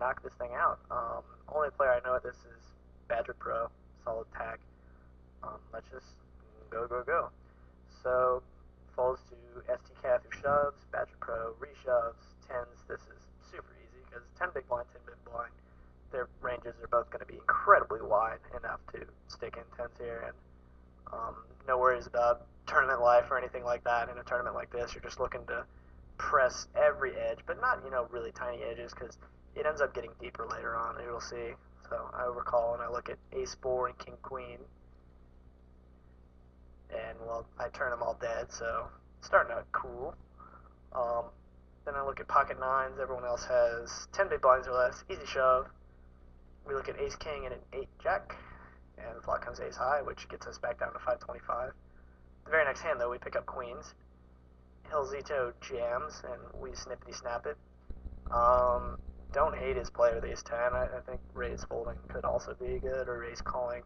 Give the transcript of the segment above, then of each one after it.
knock this thing out. Only player I know at this is Badger Pro, solid tack. Let's just go, go, go. So, folds to STCAF who shoves, Badger Pro reshoves, 10s. This is super easy because 10 big blind, 10 big blind. Their ranges are both going to be incredibly wide enough to stick in 10s here, and no worries about tournament life or anything like that. In a tournament like this, you're just looking to press every edge, but not, really tiny edges, because it ends up getting deeper later on, you'll see. So I overcall and I look at ace-4 and king-queen, and, well, I turn them all dead, so it's starting out cool. Then I look at pocket 9s. Everyone else has 10 big blinds or less. Easy shove. We look at ace-king and an 8-jack, and the flop comes ace-high, which gets us back down to 525. The very next hand, though, we pick up queens. Hilzito jams, and we snippety-snap it. Don't hate his play with ace-10. I think raise folding could also be good, or raise calling.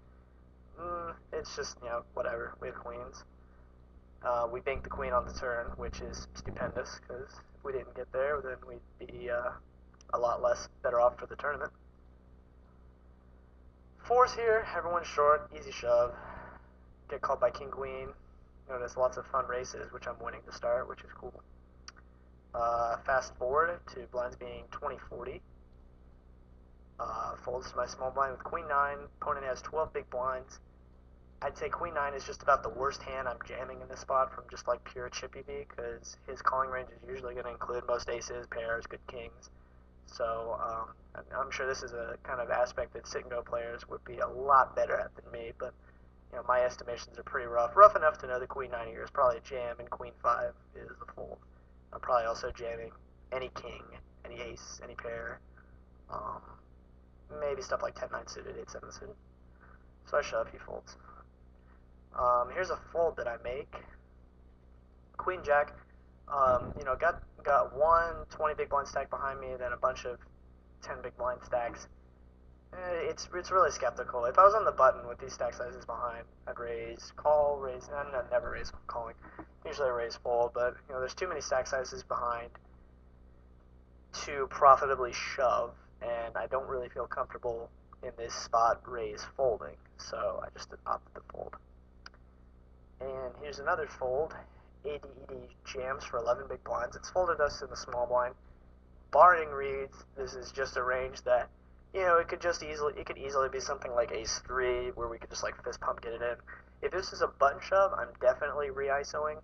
It's just, whatever. We have queens. We bank the queen on the turn, which is stupendous, because if we didn't get there, then we'd be a lot less better off for the tournament. 4s here, everyone's short, easy shove. Get called by king-queen. Notice lots of fun races, which I'm winning to start, which is cool. Fast forward to blinds being 20-40. Folds to my small blind with queen 9. Opponent has 12 big blinds. I'd say queen 9 is just about the worst hand I'm jamming in this spot from just like pure chippy V, because his calling range is usually going to include most aces, pairs, good kings. So I'm sure this is a kind of aspect that sit-and-go players would be a lot better at than me, but my estimations are pretty rough. Rough enough to know the queen 9 here is probably a jam, and queen 5 is a fold. I'm probably also jamming any king, any ace, any pair, maybe stuff like 10-9 suited, 8-7 suited. So I shove, he folds. Here's a fold that I make. Queen jack. Got one 20 big blind stack behind me, then a bunch of 10 big blind stacks. It's really skeptical. If I was on the button with these stack sizes behind, I'd raise, call, raise. No, never raise calling. Usually I raise fold, but there's too many stack sizes behind to profitably shove, and I don't really feel comfortable in this spot raise folding, so I just opted to fold. And here's another fold. ADED jams for 11 big blinds. It's folded us in the small blind. Barring reads, this is just a range that, it could easily be something like ace-3, where we could just like fist pump get it in. If this is a button shove, I'm definitely re-ISOing,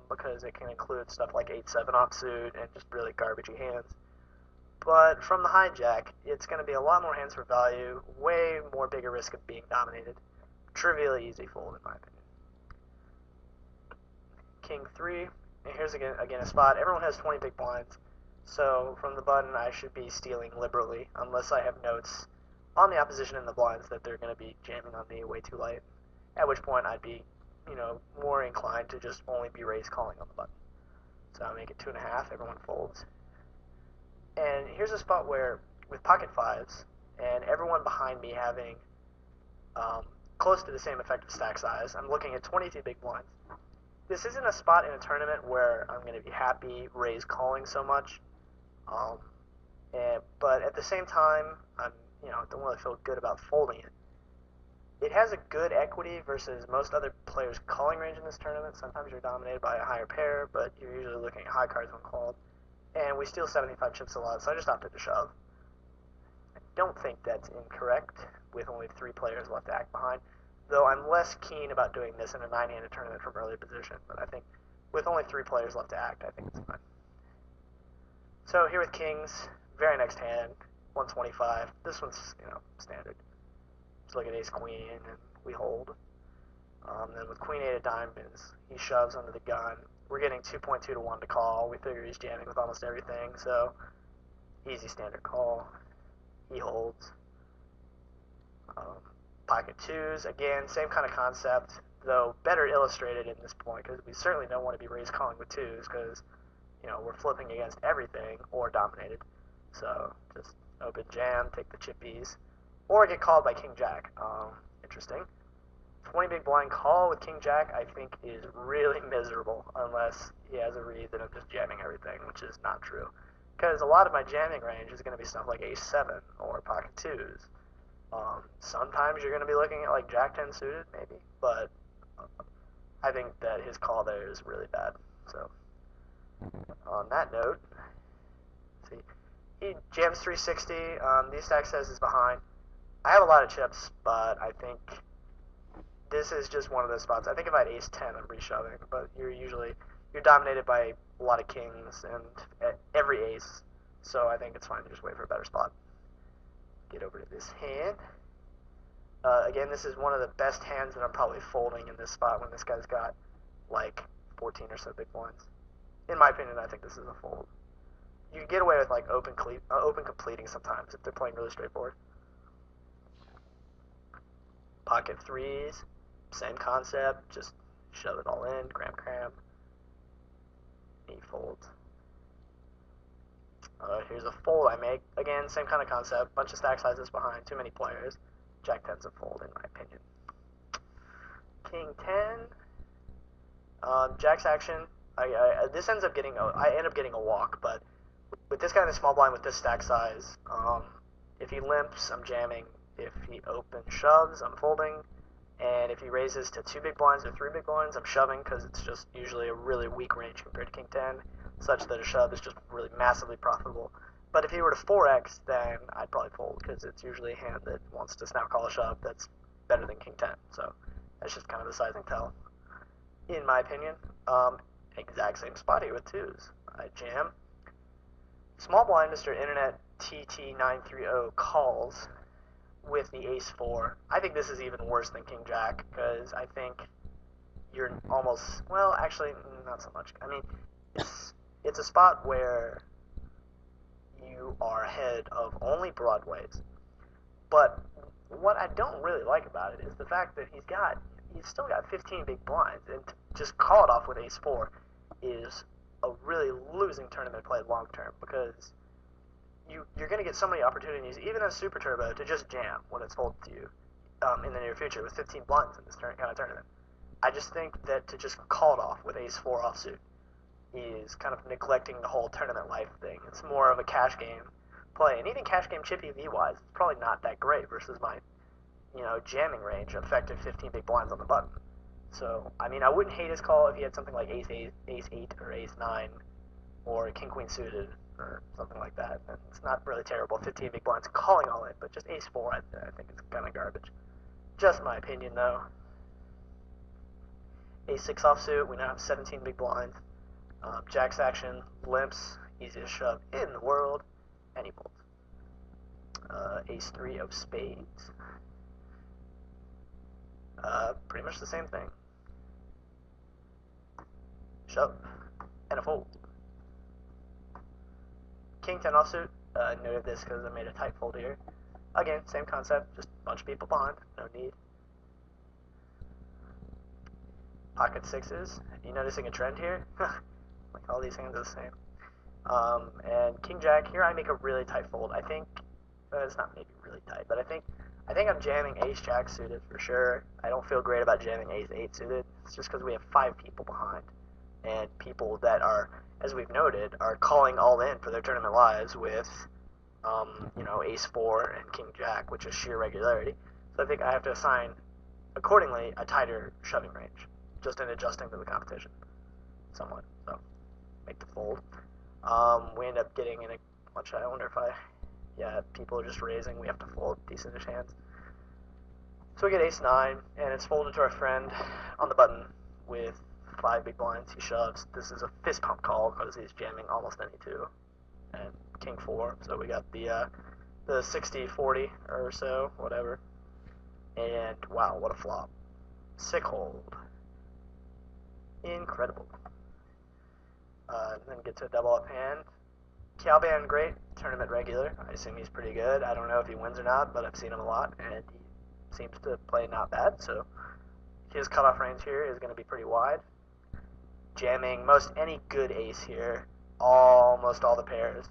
because it can include stuff like 8-7 offsuit and just really garbagey hands. But from the hijack, it's going to be a lot more hands for value, way more bigger risk of being dominated. Trivially easy fold, in my opinion. King 3, and here's again a spot. Everyone has 20 big blinds, so from the button I should be stealing liberally, unless I have notes on the opposition in the blinds that they're going to be jamming on me way too light, at which point I'd be, more inclined to just only be raise calling on the button. So I make it 2.5, everyone folds. And here's a spot where, with pocket 5s, and everyone behind me having close to the same effective stack size, I'm looking at 22 big blinds. This isn't a spot in a tournament where I'm going to be happy raise calling so much, but at the same time, don't really feel good about folding it. It has a good equity versus most other players' calling range in this tournament. Sometimes you're dominated by a higher pair, but you're usually looking at high cards when called. And we steal 75 chips a lot, so I just opted to shove. I don't think that's incorrect, with only 3 players left to act behind. Though I'm less keen about doing this in a 9-handed tournament from early position, but I think with only 3 players left to act, I think it's fine. So here with kings, very next hand, 125. This one's, standard. Just look at ace-queen, and we hold. Then with queen 8 of diamonds, he shoves under the gun. We're getting 2.2 to 1 to call. We figure he's jamming with almost everything, so easy standard call. He holds. Pocket 2s, again, same kind of concept, though better illustrated in this point, because we certainly don't want to be raise calling with 2s, because, we're flipping against everything, or dominated. So, just open jam, take the chippies, or get called by king jack. Interesting. 20 big blind call with king jack, I think, is really miserable, unless he has a read that I'm just jamming everything, which is not true. because a lot of my jamming range is going to be stuff like ace 7 or pocket 2s. Sometimes you're going to be looking at like jack 10 suited maybe, but I think that his call there is really bad. So on that note, see, he jams 360. These stack says is behind. I have a lot of chips, but I think this is just one of those spots. I think if I had ace 10, I'm reshoving, but you're dominated by a lot of kings and every ace, so I think it's fine to just wait for a better spot. Get over to this hand. Again, this is one of the best hands that I'm probably folding in this spot when this guy's got like 14 or so big blinds. In my opinion, I think this is a fold. You can get away with like open completing sometimes if they're playing really straightforward. Pocket 3s, same concept, just shove it all in, cram. He folds. Here's a fold I make. Again, same kind of concept, bunch of stack sizes behind, too many players. Jack 10's a fold in my opinion. King 10. Jack's action. This ends up getting I end up getting a walk, but with this guy in the small blind with this stack size, if he limps, I'm jamming. If he open shoves, I'm folding. And if he raises to 2 big blinds or 3 big blinds, I'm shoving because it's just usually a really weak range compared to King 10, such that a shove is just really massively profitable. But if he were to 4x, then I'd probably fold because it's usually a hand that wants to snap call a shove that's better than King 10. So that's just kind of a sizing tell, in my opinion. Exact same spot here with 2s. I jam. Small blind, Mr. Internet TT930 calls with the ace 4. I think this is even worse than King Jack because I think you're almost, well, actually, not so much. I mean, it's a spot where you are ahead of only broadways. But what I don't really like about it is the fact that he's still got 15 big blinds, and to just call it off with ace 4 is a really losing tournament play long term because you're going to get so many opportunities, even as Super Turbo, to just jam when it's folded to you in the near future with 15 blinds in this kind of tournament. I just think that to just call it off with ace 4 offsuit is kind of neglecting the whole tournament life thing. It's more of a cash game play, and even cash game chippy V-wise, it's probably not that great versus my, jamming range of effective 15 big blinds on the button. So, I mean, I wouldn't hate his call if he had something like ace 8 or ace 9 or king queen suited or something like that. And it's not really terrible, 15 big blinds calling all in, but just ace 4 I think is kind of garbage. Just my opinion, though. Ace 6 offsuit, we now have 17 big blinds. Jack's action, limps, easiest shove in the world, and he folds. Ace 3 of spades. Pretty much the same thing. Shove, and a fold. King 10 offsuit, noted this because I made a tight fold here. Again, same concept, just a bunch of people behind, no need. Pocket 6s, you noticing a trend here? Like all these hands are the same. And King Jack, here I make a really tight fold. I think, it's not maybe really tight, but I think I'm jamming ace jack suited for sure. I don't feel great about jamming ace 8 suited. It's just because we have 5 people behind. And people that are, as we've noted, are calling all in for their tournament lives with, ace 4 and king jack, which is sheer regularity. So I think I have to assign, accordingly, a tighter shoving range, just in adjusting to the competition somewhat. So, make the fold. We end up getting in a bunch, I wonder if people are just raising, we have to fold decentish hands. So we get ace 9, and it's folded to our friend on the button with 5 big blinds. He shoves. This is a fist pump call because he's jamming almost any 2. And king 4, so we got the 60-40 or so, whatever. And wow, what a flop. Sick hold. Incredible. Then get to a double up hand. Calban, great. Tournament regular. I assume he's pretty good. I don't know if he wins or not, but I've seen him a lot, and he seems to play not bad, so his cutoff range here is going to be pretty wide. Jamming most any good ace here. Almost all the pairs.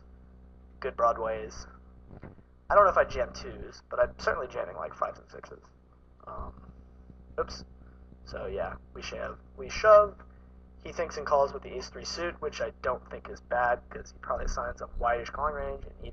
Good broadways. I don't know if I jam 2s, but I'm certainly jamming like 5s and 6s. Oops. So yeah, we shove. he thinks and calls with the ace-3 suit, which I don't think is bad because he probably assigns a wide-ish calling range and